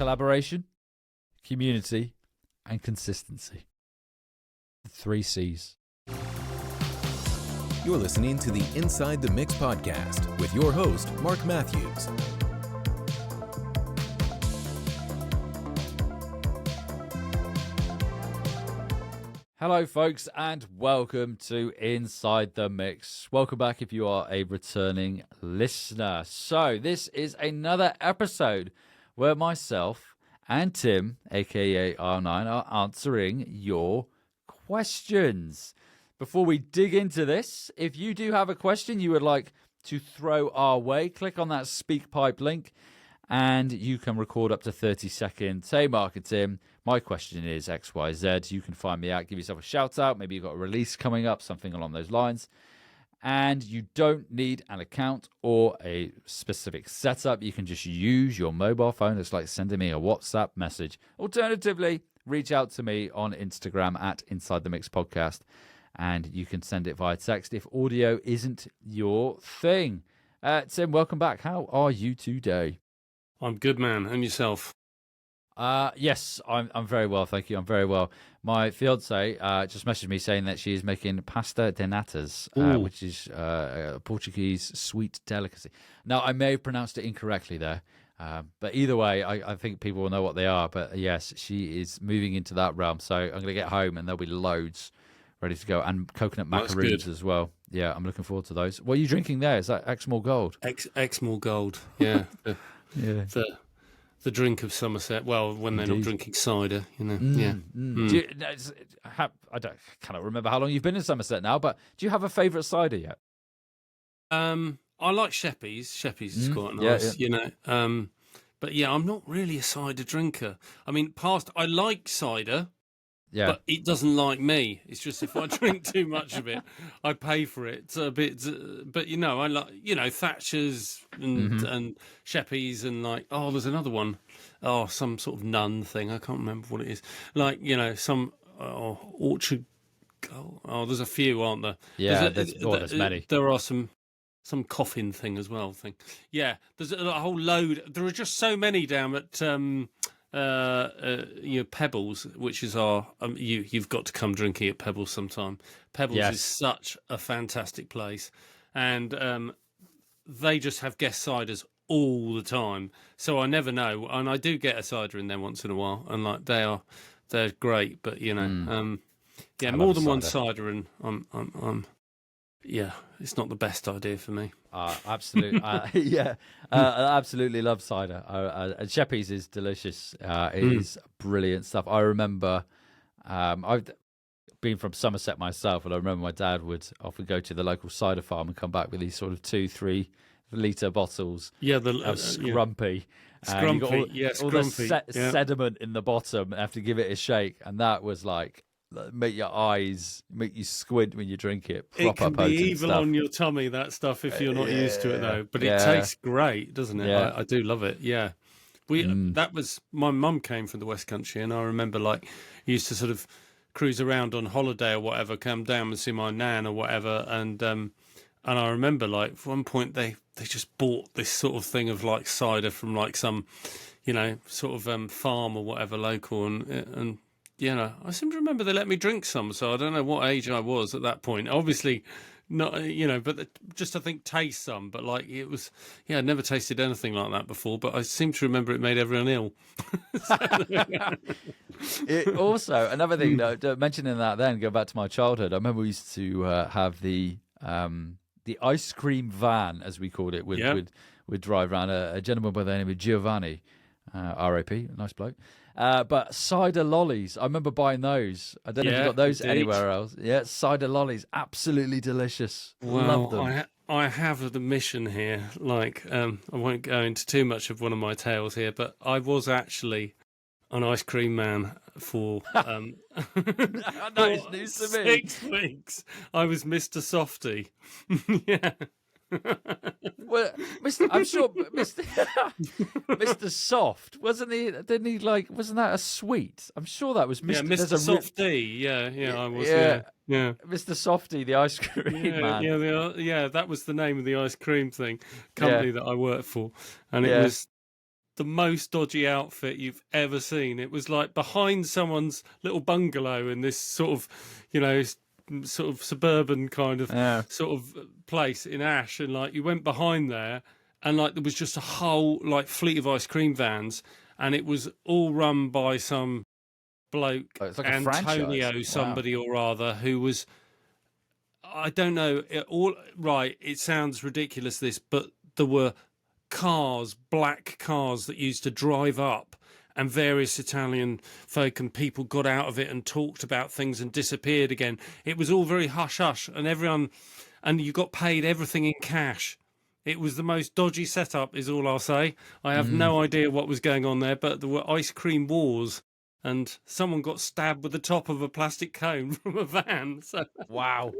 collaboration, community, and consistency. The 3 C's. You're listening to the Inside the Mix podcast with your host, Marc Matthews. Hello, folks, and welcome to Inside the Mix. Welcome back if you are a returning listener. So, this is another episode where myself and Tim, aka R9, are answering your questions. Before we dig into this, if you do have a question you would like to throw our way, click on that SpeakPipe link and you can record up to 30 seconds. Hey, Marc and Tim, my question is XYZ. You can find me out, give yourself a shout out. Maybe you've got a release coming up, something along those lines. And you don't need an account or a specific setup. You can just use your mobile phone. It's like sending me a WhatsApp message. Alternatively, reach out to me on Instagram at Inside the Mix Podcast. And you can send it via text if audio isn't your thing. Tim, welcome back. How are you today? I'm good, man. And yourself? Yes, I'm very well, thank you. I'm very well. My fiance just messaged me saying that she is making pasta de natas, which is a Portuguese sweet delicacy. Now, I may have pronounced it incorrectly there, but either way, I think people will know what they are. But yes, she is moving into that realm. So I'm going to get home and there'll be loads ready to go, and coconut macaroons as well. Yeah, I'm looking forward to those. What are you drinking there? Is that Exmoor Gold? Exmoor Gold, yeah. Yeah. The drink of Somerset. Well, when they're not drinking cider, you know. Do you, cannot remember how long you've been in Somerset now, but do you have a favourite cider yet? I like Sheppey's. Sheppey's is quite nice, you know. But yeah, I'm not really a cider drinker. I mean, I like cider. Yeah. But it doesn't like me. It's just if I drink too much of it, I pay for it. It's a bit, but you know, I like, you know, Thatcher's and Sheppey's and like, there's another one. Some sort of nun thing. I can't remember what it is. Like, you know, some Orchard. There's a few, aren't there? Yeah, there's many. There are some coffin thing as well. Yeah, there's a whole load. There are just so many down at. Pebbles, which is our you've got to come drinking at Pebbles sometime. Pebbles is such a fantastic place, and they just have guest ciders all the time, so I never know, and I do get a cider in there once in a while, and like they're great, but you know more than one cider, and I'm it's not the best idea for me. Absolutely. I absolutely love cider. And Sheppey's is delicious. It is brilliant stuff. I remember I've been from Somerset myself, and I remember my dad would often go to the local cider farm and come back with these sort of 2-3 litre bottles of Scrumpy. Scrumpy, all the sediment in the bottom. Have to give it a shake, and that was like, make you squint when you drink it. Proper it can be evil stuff on your tummy, that stuff, if you're not used to it though. But it tastes great, doesn't it? Yeah. I do love it. Yeah, that was, my mum came from the West Country, and I remember like used to sort of cruise around on holiday or whatever, come down and see my nan or whatever, and I remember like at one point they just bought this sort of thing of like cider from like some, you know, sort of farm or whatever local, and you know, I seem to remember they let me drink some, so I don't know what age I was at that point. Obviously, not, you know, but just I think taste some. But like it was, I'd never tasted anything like that before. But I seem to remember it made everyone ill. It also, another thing, mentioning that then, go back to my childhood. I remember we used to have the ice cream van, as we called it. We'd drive around a gentleman by the name of Giovanni, R.A.P., nice bloke. But cider lollies, I remember buying those. I don't know if you got those anywhere else. Yeah, cider lollies, absolutely delicious. Well, love them. I have the mission here. Like, I won't go into too much of one of my tales here, but I was actually an ice cream man for nice news to me. 6 weeks. I was Mr. Softy. Yeah. Well, I'm sure Mr. Soft wasn't he? Didn't he like? Wasn't that a sweet? I'm sure that was Mr. Yeah, Mr. Softy. Yeah, I was. Yeah. Mr. Softy, the ice cream man. Yeah, that was the name of the ice cream company that I worked for, and it was the most dodgy outfit you've ever seen. It was like behind someone's little bungalow in this sort of, sort of suburban kind of sort of place in Ash, and like you went behind there, and like there was just a whole like fleet of ice cream vans, and it was all run by some bloke, it's like Antonio somebody or other, who was, I don't know, it sounds ridiculous this, but there were cars, black cars that used to drive up, and various Italian folk and people got out of it and talked about things and disappeared again. It was all very hush-hush, and you got paid everything in cash. It was the most dodgy setup, is all I'll say. I have no idea what was going on there, but there were ice cream wars, and someone got stabbed with the top of a plastic cone from a van. So. Wow.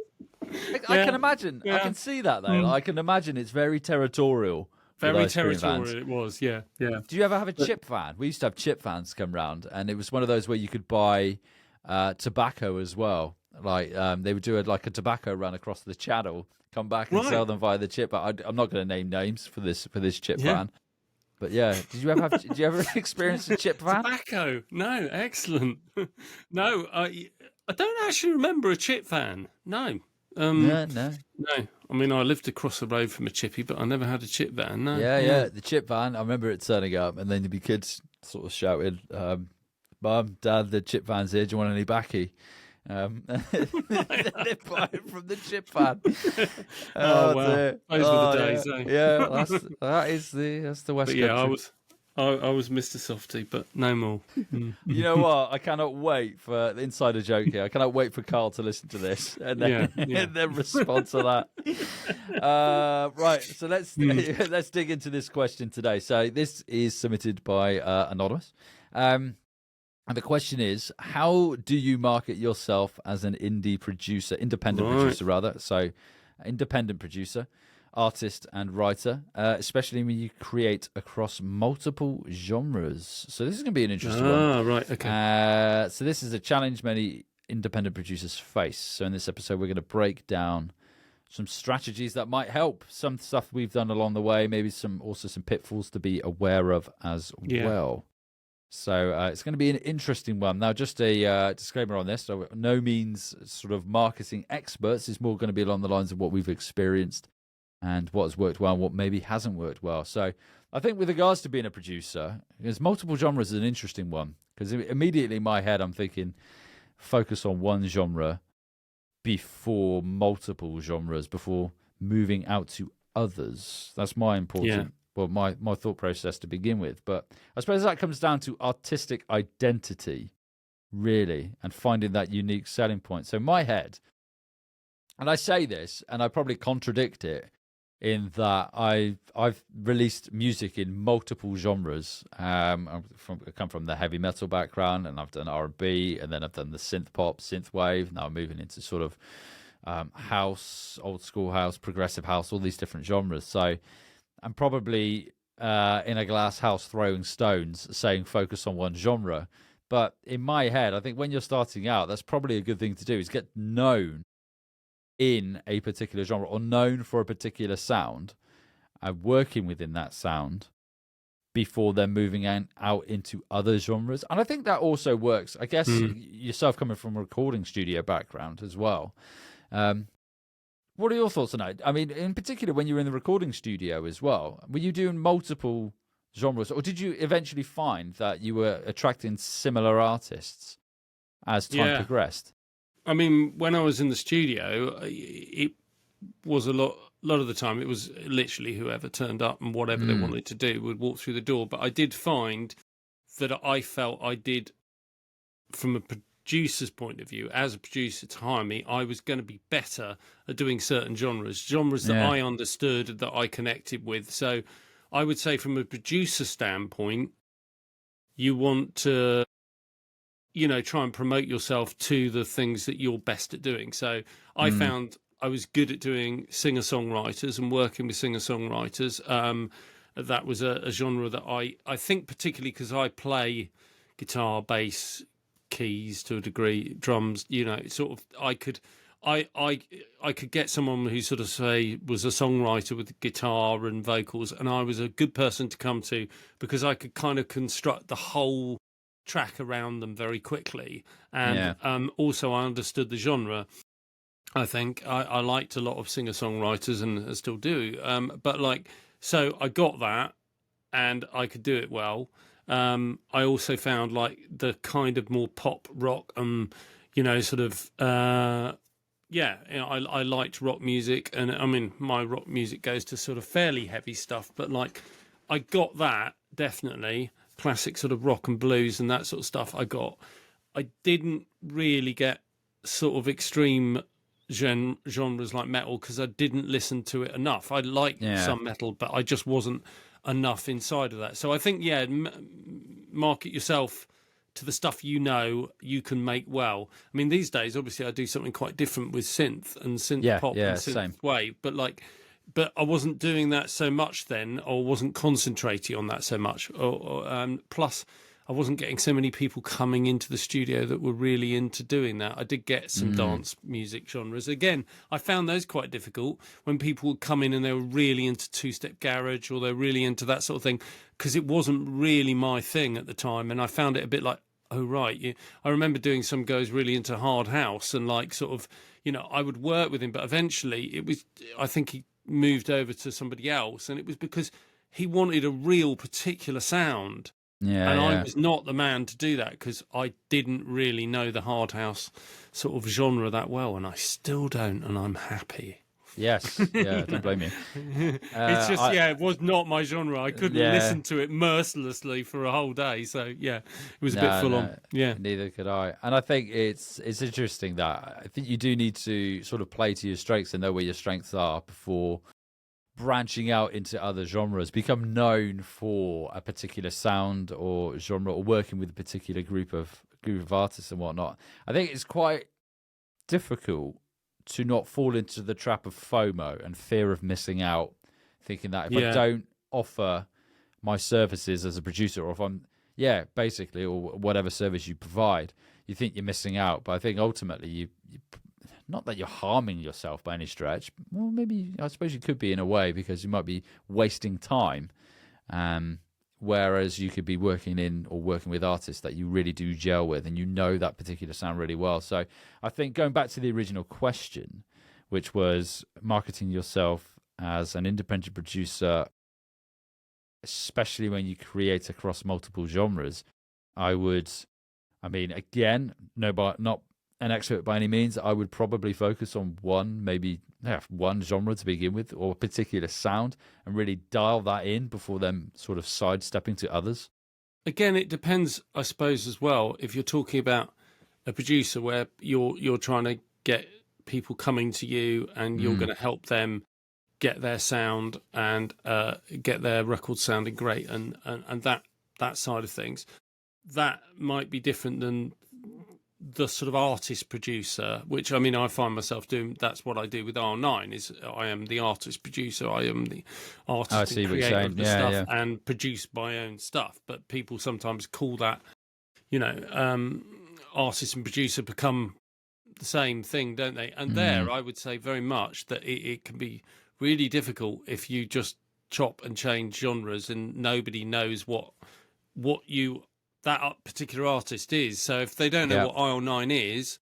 I can imagine. I can see that, though. I can imagine it's very territorial. Very territorial it was, yeah. Do you ever have a chip van? We used to have chip vans come round, and it was one of those where you could buy tobacco as well. Like they would do a tobacco run across the channel, come back and sell them via the chip. I'm not going to name names for this chip van. But yeah, did you ever experience a chip van? Tobacco? No, excellent. No, I don't actually remember a chip van. No. No. I mean, I lived across the road from a chippy, but I never had a chip van. No. Yeah. The chip van. I remember it turning up, and then there'd be kids sort of shouting, "Mum, Dad, the chip van's here. Do you want any baccy?" They buy it from the chip van. Oh wow, those were the days. Yeah, that's the West Country. I was Mr. Softy, but no more. You know what? I cannot wait for the insider joke here. I cannot wait for Carl to listen to this and then, and then respond to that. Right, so let's dig into this question today. So this is submitted by Anonymous. And the question is, how do you market yourself as an independent producer? So independent producer, artist and writer, especially when you create across multiple genres. So this is going to be an interesting one. Right, okay. So this is a challenge many independent producers face. So in this episode, we're going to break down some strategies that might help, some stuff we've done along the way, maybe some pitfalls to be aware of as well. So it's going to be an interesting one. Now, just a disclaimer on this. So no means sort of marketing experts. It's more going to be along the lines of what we've experienced and what has worked well and what maybe hasn't worked well. So I think with regards to being a producer, there's multiple genres is an interesting one, because immediately in my head I'm thinking focus on one genre before multiple genres, before moving out to others. That's my important... Well, my thought process to begin with. But I suppose that comes down to artistic identity, really, and finding that unique selling point. So my head, and I say this, and I probably contradict it, in that I've released music in multiple genres. I come from the heavy metal background, and I've done R&B, and then I've done the synth pop, synth wave. Now I'm moving into sort of house, old school house, progressive house, all these different genres. So I'm probably in a glass house throwing stones saying focus on one genre. But in my head, I think when you're starting out, that's probably a good thing to do, is get known in a particular genre or known for a particular sound and working within that sound before then moving out into other genres. And I think that also works, I guess, yourself coming from a recording studio background as well. What are your thoughts on that? I mean, in particular, when you were in the recording studio as well, were you doing multiple genres, or did you eventually find that you were attracting similar artists as time progressed? I mean, when I was in the studio, it was a lot of the time, it was literally whoever turned up and whatever they wanted to do would walk through the door. But I did find that I felt I did, from a producer's point of view, as a producer to hire me, I was going to be better at doing certain genres that I understood, that I connected with. So I would say from a producer standpoint, you want to, try and promote yourself to the things that you're best at doing. So I found I was good at doing singer-songwriters and working with singer-songwriters. That was a genre that I think particularly because I play guitar, bass, keys to a degree, drums, sort of I could get someone who sort of say was a songwriter with guitar and vocals, and I was a good person to come to because I could kind of construct the whole track around them very quickly, and also I understood the genre. I think I liked a lot of singer-songwriters and I still do, but like, so I got that and I could do it well. I also found like the kind of more pop rock, sort of, I liked rock music, and I mean, my rock music goes to sort of fairly heavy stuff, but like, I got that definitely, classic sort of rock and blues and that sort of stuff. I didn't really get sort of extreme genres like metal because I didn't listen to it enough. I liked some metal, but I just wasn't enough inside of that. So I think, market yourself to the stuff you can make well. I mean, these days, obviously, I do something quite different with synth and synth pop and synth wave, but I wasn't doing that so much then, or wasn't concentrating on that so much. Plus, I wasn't getting so many people coming into the studio that were really into doing that. I did get some dance music genres. Again, I found those quite difficult when people would come in and they were really into two-step garage, or they're really into that sort of thing, because it wasn't really my thing at the time. And I found it a bit like, oh, right. I remember doing some guys really into hard house, and like sort of, I would work with him, but eventually I think he moved over to somebody else, and it was because he wanted a real particular sound. I was not the man to do that because I didn't really know the hard house sort of genre that well, and I still don't, and I'm happy. Yes, don't blame you. It's just, it was not my genre. I couldn't listen to it mercilessly for a whole day, so it was a bit full on. Yeah, neither could I. And I think it's interesting that I think you do need to sort of play to your strengths and know where your strengths are before branching out into other genres, become known for a particular sound or genre, or working with a particular group of artists and whatnot. I think it's quite difficult to not fall into the trap of FOMO and fear of missing out, thinking that if I don't offer my services as a producer, or if I'm basically, or whatever service you provide, you think you're missing out. But I think ultimately you not that you're harming yourself by any stretch. Well, maybe, I suppose you could be in a way, because you might be wasting time. Whereas you could be working with artists that you really do gel with, and you know that particular sound really well. So I think going back to the original question, which was marketing yourself as an independent producer, especially when you create across multiple genres, again, not an expert by any means, I would probably focus on one genre to begin with, or a particular sound, and really dial that in before then sort of sidestepping to others. Again, it depends, I suppose, as well. If you're talking about a producer where you're trying to get people coming to you and you're going to help them get their sound and get their record sounding great, and that side of things, that might be different than the sort of artist producer, which, I mean, I find myself doing. That's what I do with R9, is I am the artist producer. I am the artist and creator of the stuff and produce my own stuff. But people sometimes call that, artist and producer become the same thing, don't they? And there, I would say very much that it can be really difficult if you just chop and change genres and nobody knows what that particular artist is. So if they don't know what Aisle 9 is,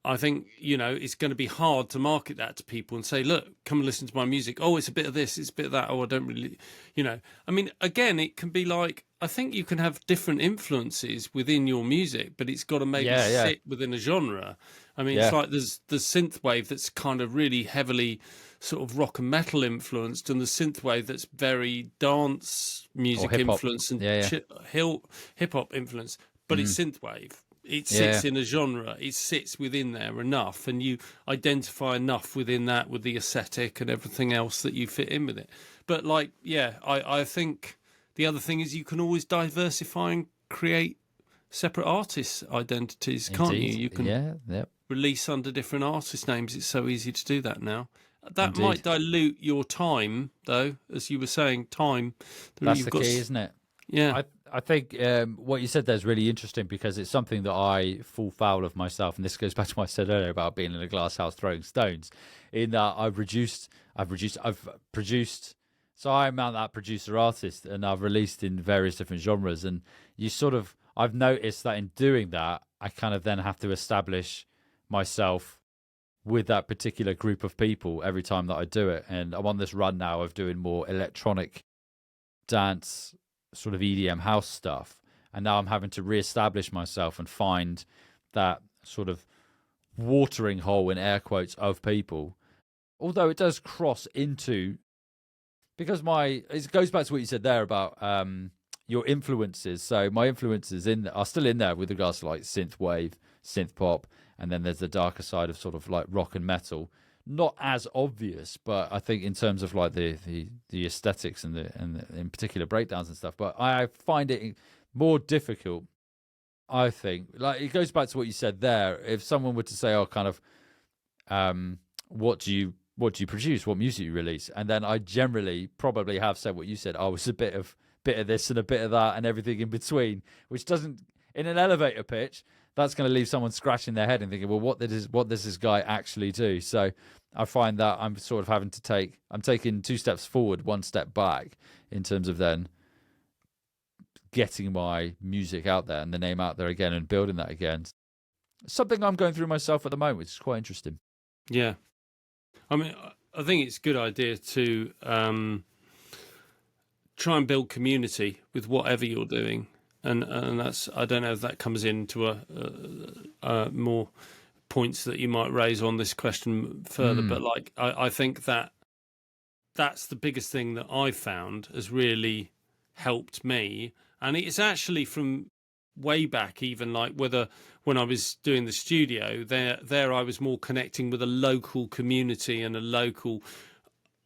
I think, it's going to be hard to market that to people and say, look, come and listen to my music. Oh, it's a bit of this, it's a bit of that. Oh, I don't really, I mean, again, it can be like, I think you can have different influences within your music, but it's got to maybe sit within a genre. I mean, it's like there's the synthwave that's kind of really heavily sort of rock and metal influenced, and the synthwave that's very dance music influenced and hip hop influenced, but it's synthwave. It sits in a genre. It sits within there enough, and you identify enough within that with the aesthetic and everything else that you fit in with it. But I think the other thing is you can always diversify and create separate artist identities, can't you? You can release under different artist names. It's so easy to do that now. That might dilute your time, though, as you were saying, time. That's the key, isn't it? Yeah. I think what you said there is really interesting because it's something that I fall foul of myself, and this goes back to what I said earlier about being in a glass house throwing stones. In that I've produced. So I'm that producer artist, and I've released in various different genres. And I've noticed that in doing that, I kind of then have to establish myself with that particular group of people every time that I do it. And I'm on this run now of doing more electronic dance, sort of EDM house stuff. And now I'm having to reestablish myself and find that sort of watering hole, in air quotes, of people. Although it does cross into, because it goes back to what you said there about your influences. So my influences are still in there with regards to like synth wave, synth pop, and then there's the darker side of sort of like rock and metal. Not as obvious, but I think in terms of like the aesthetics and in particular breakdowns and stuff. But I find it more difficult. I think like it goes back to what you said there. If someone were to say, "Oh, kind of, what do you produce? What music you release?" And then I generally probably have said what you said. I was a bit of this and a bit of that and everything in between, which doesn't, in an elevator pitch, that's going to leave someone scratching their head and thinking, well, what does this guy actually do? So I find that I'm sort of I'm taking 2 steps forward, 1 step back in terms of then getting my music out there and the name out there again and building that again. Something I'm going through myself at the moment, which is quite interesting. Yeah. I mean, I think it's a good idea to try and build community with whatever you're doing. And that's, I don't know if that comes into a more points that you might raise on this question further, but like I think that's the biggest thing that I've found has really helped me. And it's actually from way back, even like when I was doing the studio, there I was more connecting with a local community and a local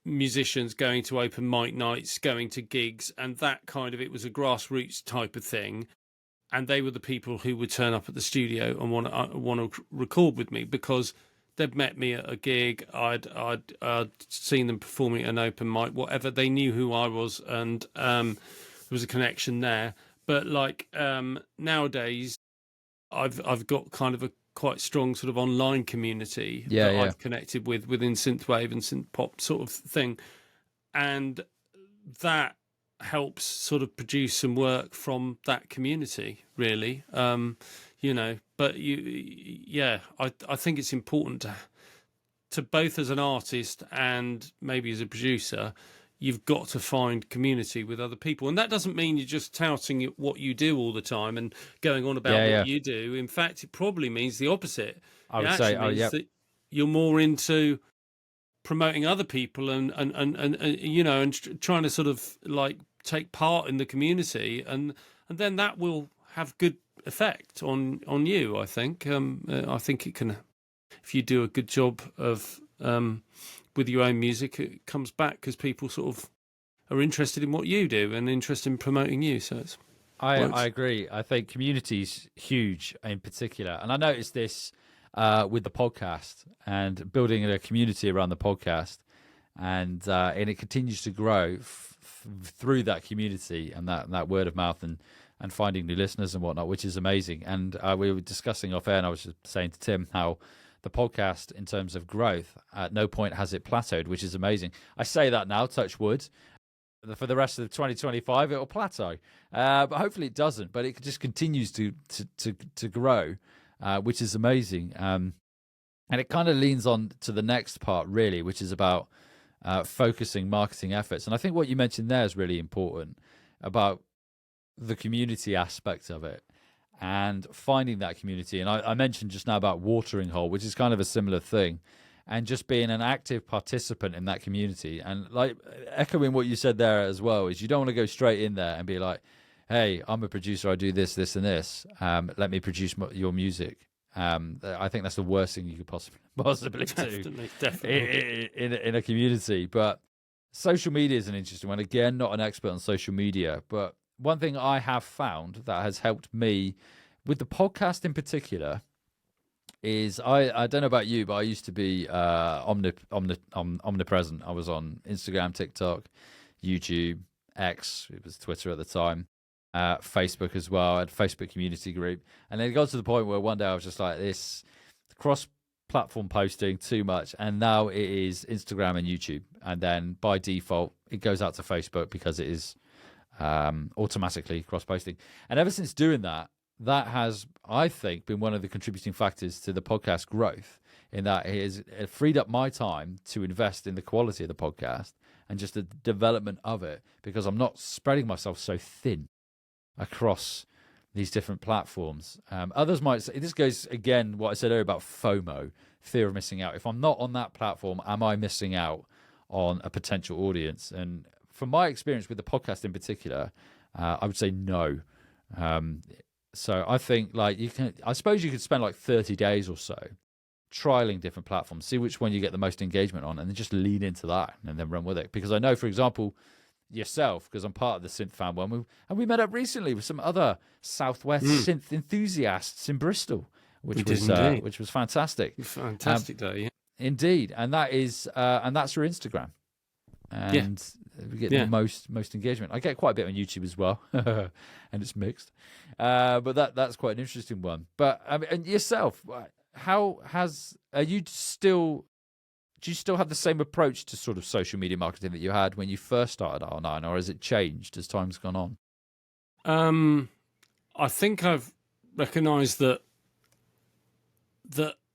musicians, going to open mic nights, going to gigs, and that kind of, it was a grassroots type of thing. And they were the people who would turn up at the studio and want to record with me because they'd met me at a gig. I'd seen them performing at an open mic, whatever. They knew who I was, and there was a connection there. But like nowadays, I've got kind of a quite strong sort of online community that I've connected with within synthwave and synth pop sort of thing, and that helps sort of produce some work from that community, really. But I think it's important to both as an artist and maybe as a producer, you've got to find community with other people. And that doesn't mean you're just touting what you do all the time and going on about what you do. In fact, it probably means the opposite. I would say, that you're more into promoting other people and trying to sort of like take part in the community, and then that will have good effect on you. I think it can, if you do a good job of with your own music, it comes back because people sort of are interested in what you do and interested in promoting you. So it's I agree. I think community's huge in particular, and I noticed this with the podcast and building a community around the podcast, and it continues to grow through that community and that word of mouth and finding new listeners and whatnot, which is amazing. And we were discussing off air, and I was just saying to Tim how the podcast, in terms of growth, at no point has it plateaued, which is amazing. I say that now, touch wood. For the rest of 2025, it'll plateau, but hopefully it doesn't. But it just continues to grow, which is amazing. And it kind of leans on to the next part, really, which is about focusing marketing efforts. And I think what you mentioned there is really important about the community aspect of it and finding that community. And I mentioned just now about watering hole, which is kind of a similar thing, and just being an active participant in that community. And like echoing what you said there as well, is you don't want to go straight in there and be like, hey, I'm a producer, I do this, this, and this. Let me produce your music. I think that's the worst thing you could possibly do. Definitely. In a community. But social media is an interesting one. Again, not an expert on social media, but one thing I have found that has helped me with the podcast in particular is I don't know about you, but I used to be omnipresent. I was on Instagram, TikTok, YouTube, X, it was Twitter at the time. Facebook as well. I had a Facebook community group. And then it got to the point where one day I was just like, this cross-platform posting too much. And now it is Instagram and YouTube. And then by default, it goes out to Facebook because it is automatically cross-posting. And ever since doing that, that has, I think, been one of the contributing factors to the podcast growth, in that it has freed up my time to invest in the quality of the podcast and just the development of it, because I'm not spreading myself so thin across these different platforms. Others might say, this goes again, what I said earlier about FOMO, fear of missing out. If I'm not on that platform, am I missing out on a potential audience? And from my experience with the podcast in particular, I would say no. So I think I suppose you could spend like 30 days or so trialing different platforms, see which one you get the most engagement on, and then just lean into that and then run with it. Because I know, for example, yourself, because I'm part of the Synth Fan one, and we met up recently with some other Southwest synth enthusiasts in Bristol, which was fantastic. Fantastic day, yeah. Indeed, and that is and that's through Instagram, and we get the most engagement. I get quite a bit on YouTube as well, and it's mixed, but that's quite an interesting one. But and yourself, do you still have the same approach to sort of social media marketing that you had when you first started R9, or has it changed as time's gone on? I think I've recognised that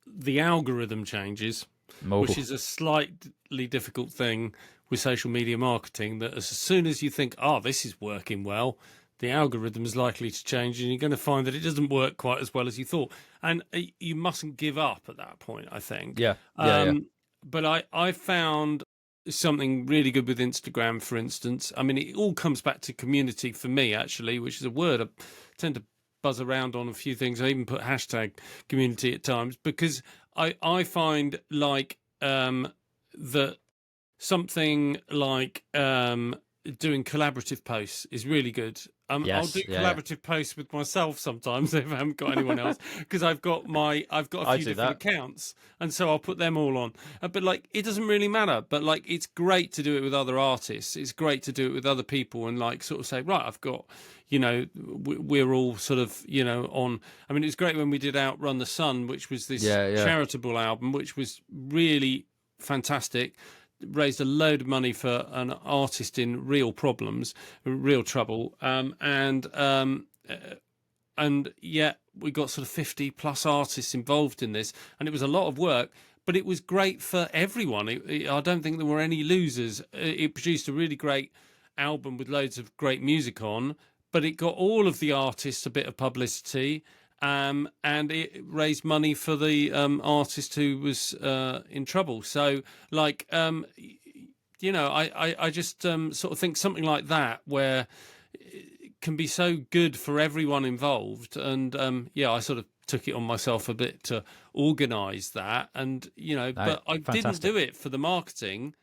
the algorithm changes, which is a slightly difficult thing with social media marketing, that as soon as you think, this is working well, the algorithm is likely to change, and you're going to find that it doesn't work quite as well as you thought. And you mustn't give up at that point, I think. Yeah. But I found something really good with Instagram, for instance. I mean, it all comes back to community for me, actually, which is a word I tend to buzz around on a few things. I even put hashtag community at times, because I find like that something like doing collaborative posts is really good. I'll do collaborative posts with myself sometimes if I haven't got anyone else, because I've got a few different accounts, and so I'll put them all on. But like, it doesn't really matter. But like, it's great to do it with other artists. It's great to do it with other people, and like sort of say, right, I've got, we're all sort of, on. I mean, it was great when we did Outrun the Sun, which was this charitable album, which was really fantastic. Raised a load of money for an artist in real problems, real trouble, and yet we got sort of 50 plus artists involved in this, and it was a lot of work, but it was great for everyone. I don't think there were any losers. It produced a really great album with loads of great music on, but it got all of the artists a bit of publicity. And it raised money for the artist who was in trouble. So, like, I just sort of think something like that, where it can be so good for everyone involved. And, I sort of took it on myself a bit to organise that. And, but I didn't do it for the marketing,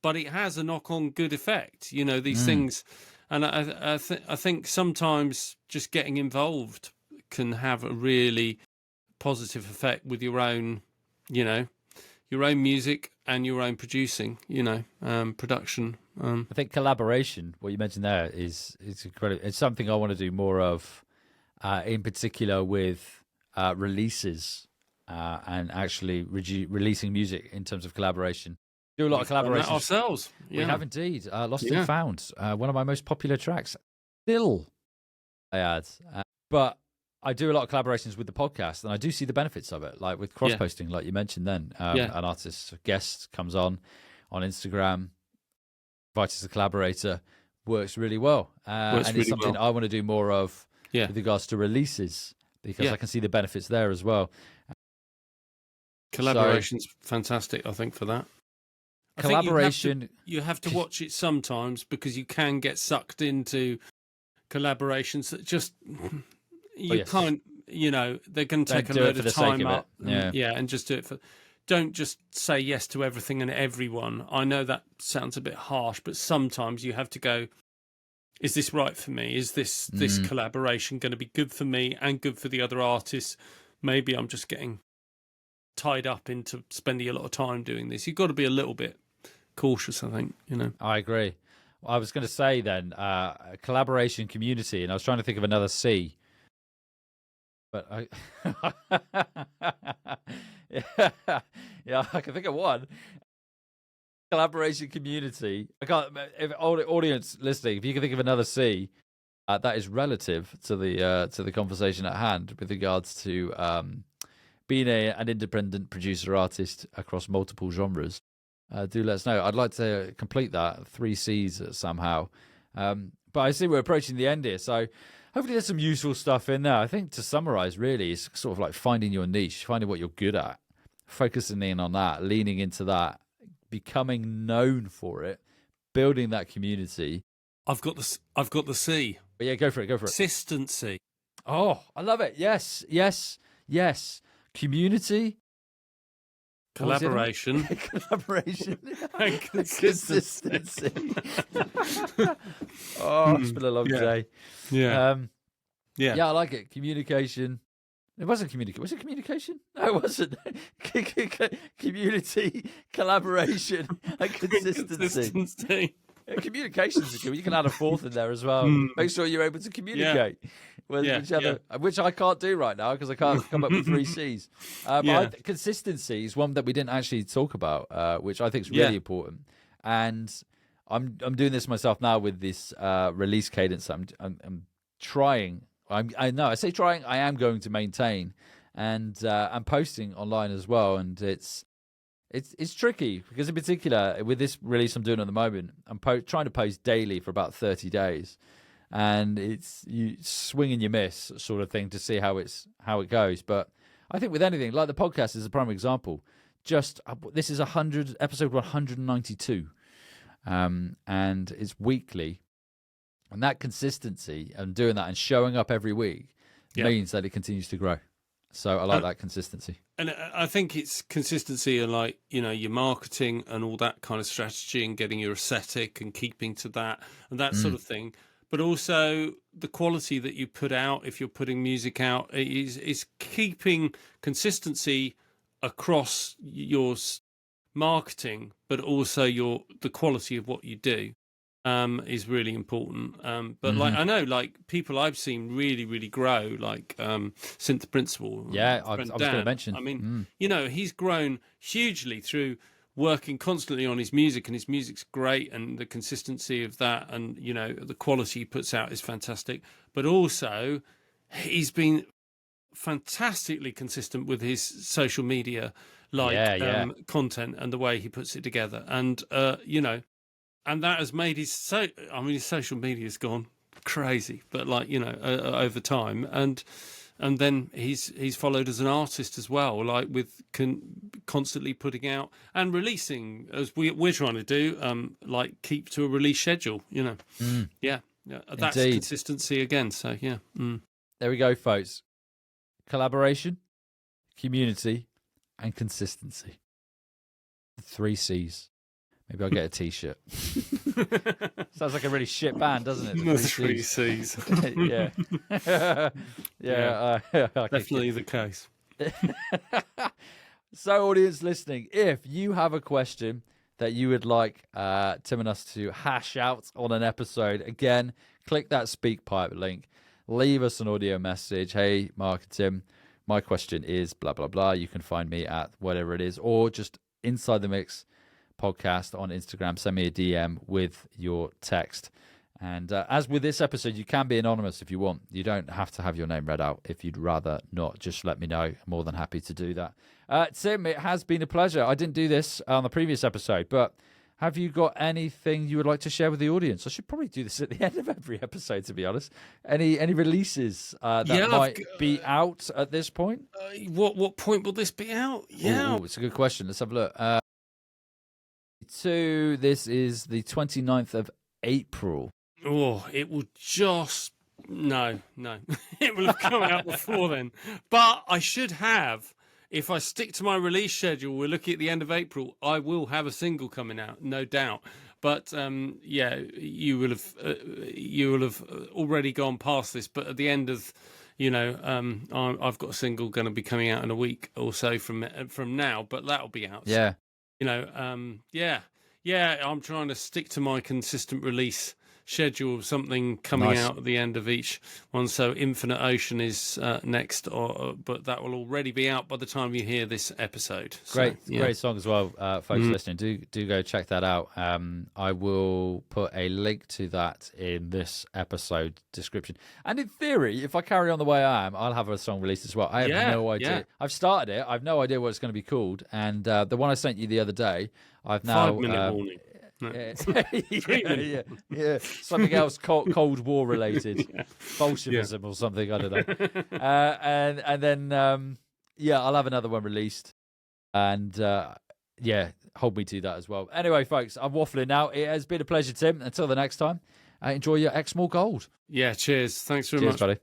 but it has a knock-on good effect, these things. And I think sometimes just getting involved can have a really positive effect with your own music and your own producing, production. I think collaboration, what you mentioned there, is incredible. It's something I want to do more of, in particular with releases and actually releasing music in terms of collaboration. Do a lot of collaborations ourselves. We have indeed. Lost and Found, one of my most popular tracks. Still, I add, but I do a lot of collaborations with the podcast, and I do see the benefits of it, like with cross-posting, like you mentioned then. An artist, guest comes on Instagram, invites as a collaborator, works really well. And it's something I want to do more of with regards to releases, because I can see the benefits there as well. Collaboration's fantastic, I think, for that. Collaboration. You have to watch it sometimes, because you can get sucked into collaborations that just... You can't, they're going to take a load of time up. And just do it for... Don't just say yes to everything and everyone. I know that sounds a bit harsh, but sometimes you have to go, is this right for me? Is this collaboration going to be good for me and good for the other artists? Maybe I'm just getting tied up into spending a lot of time doing this. You've got to be a little bit cautious, I think, I agree. I was going to say then, collaboration, community, and I was trying to think of another C. But yeah, I can think of one. Collaboration, community. I can't. If audience listening, if you can think of another C, that is relative to the conversation at hand with regards to being an independent producer artist across multiple genres. Do let us know. I'd like to complete that 3 C's somehow. But I see we're approaching the end here, so. Hopefully there's some useful stuff in there. I think to summarize, really, it's sort of like finding your niche, finding what you're good at, focusing in on that, leaning into that, becoming known for it, building that community. I've got the C. But yeah, go for it. Consistency. Oh, I love it. Yes. Community. Collaboration. Collaboration. And consistency. Oh, it's been a long day. Yeah. Yeah, I like it. Communication. It wasn't communication. Was it communication? No, it wasn't. Community, collaboration, and consistency. Communications is good. You can add a fourth in there as well. Make sure you're able to communicate with each other, which I can't do right now because I can't come up with 3 C's. But consistency is one that we didn't actually talk about, which I think is really important. And I'm doing this myself now with this release cadence. I'm trying. I say trying. I am going to maintain, and I'm posting online as well. And it's tricky because in particular with this release I'm doing at the moment, I'm trying to post daily for about 30 days, and it's you swing and you miss sort of thing to see how it goes. But I think with anything like the podcast is a prime example. Just this is episode 192, and it's weekly. And that consistency and doing that and showing up every week means that it continues to grow. So I like that consistency. And I think it's consistency and like, your marketing and all that kind of strategy and getting your aesthetic and keeping to that and that sort of thing. But also the quality that you put out, if you're putting music out, is keeping consistency across your marketing, but also the quality of what you do. Is really important. But like I know, like people I've seen really, really grow, like Synth Principal. Yeah, I was going to mention. I mean, he's grown hugely through working constantly on his music, and his music's great, and the consistency of that, and the quality he puts out is fantastic. But also, he's been fantastically consistent with his social media, content and the way he puts it together, and And that has made his social media has gone crazy, but over time, and then he's followed as an artist as well, like with constantly putting out and releasing as we're trying to do, like keep to a release schedule, that's Indeed. Consistency again. So There we go, folks. Collaboration, community, and consistency. 3 C's. Maybe I'll get a T-shirt. Sounds like a really shit band, doesn't it? The 3 C's. yeah. Definitely the case. So, audience listening, if you have a question that you would like Tim and us to hash out on an episode, again, click that SpeakPipe link. Leave us an audio message. Hey, Mark and Tim, my question is blah, blah, blah. You can find me at whatever it is, or just Inside the Mix podcast on Instagram. Send me a DM with your text. And as with this episode, you can be anonymous if you want. You don't have to have your name read out if you'd rather not. Just let me know. I'm more than happy to do that. Tim, it has been a pleasure. I didn't do this on the previous episode, but have you got anything you would like to share with the audience? I should probably do this at the end of every episode, to be honest. Any releases that might be out at this point? What point will this be out? Yeah. Ooh, it's a good question. Let's have a look. This is the 29th of April. Oh, it will just... No. It will have come out before then. But I should have... If I stick to my release schedule, we're looking at the end of April, I will have a single coming out, no doubt. But you will have already gone past this. But at the end of, I've got a single going to be coming out in a week or so from now. But that'll be out. Yeah. Yeah. Yeah, I'm trying to stick to my consistent release schedule of something coming out at the end of each one. So Infinite Ocean is next, but that will already be out by the time you hear this episode. Great song as well, folks listening. Do go check that out. I will put a link to that in this episode description. And in theory, if I carry on the way I am, I'll have a song released as well. I have no idea. Yeah. I've started it. I've no idea what it's going to be called. And the one I sent you the other day, I've now 5-minute warning. No. Yeah. Something else Cold War related, Bolshevism or something. I don't know. And then I'll have another one released, and hold me to that as well. Anyway, folks, I'm waffling now. It has been a pleasure, Tim. Until the next time, enjoy your Exmoor Gold. Yeah, cheers. Thanks very much, buddy.